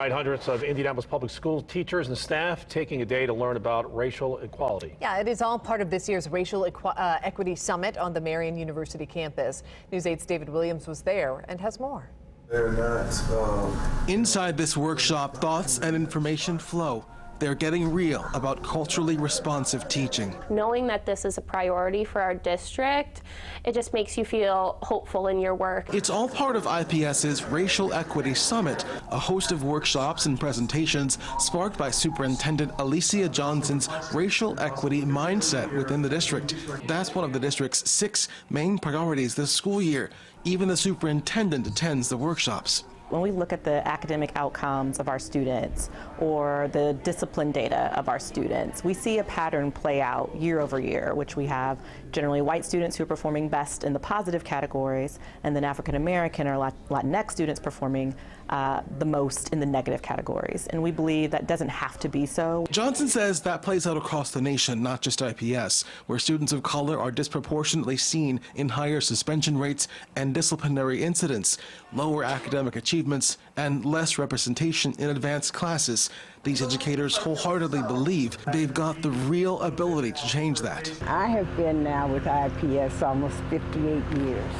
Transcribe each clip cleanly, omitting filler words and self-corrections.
Hundreds of Indianapolis public school teachers and staff taking a day to learn about racial equality. Yeah, it is all part of this year's Racial Equity Summit on the Marian University campus. News 8's David Williams was there and has more. They're not. Inside this workshop, thoughts and information flow. They're getting real about culturally responsive teaching. Knowing that this is a priority for our district, it just makes you feel hopeful in your work. It's all part of IPS's Racial Equity Summit, a host of workshops and presentations sparked by Superintendent Alicia Johnson's racial equity mindset within the district. That's one of the district's 6 main priorities this school year. Even the superintendent attends the workshops. When we look at the academic outcomes of our students or the discipline data of our students, we see a pattern play out year over year, which we have generally white students who are performing best in the positive categories, and then African American or Latinx students performing the most in the negative categories. And we believe that doesn't have to be so. Johnson says that plays out across the nation, not just IPS, where students of color are disproportionately seen in higher suspension rates and disciplinary incidents, lower academic achievements, and less representation in advanced classes. These educators wholeheartedly believe they've got the real ability to change that. I have been now with IPS almost 58 years,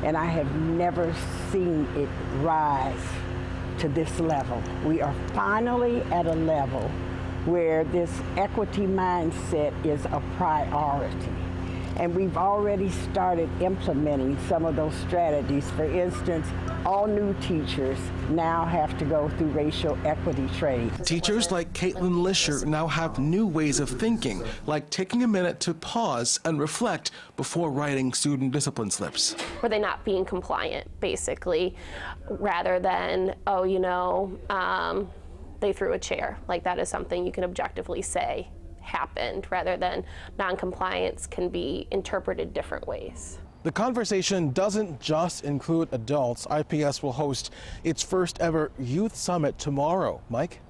and I have never seen it rise to this level. We are finally at a level where this equity mindset is a priority. And we've already started implementing some of those strategies. For instance, all new teachers now have to go through racial equity training. Teachers like Caitlin Lisher now have new ways of thinking, like taking a minute to pause and reflect before writing student discipline slips. Were they not being compliant, basically, rather than, oh, you know, they threw a chair. Like, that is something you can objectively say happened, rather than non-compliance can be interpreted different ways. The conversation doesn't just include adults. IPS will host its first ever youth summit tomorrow. Mike?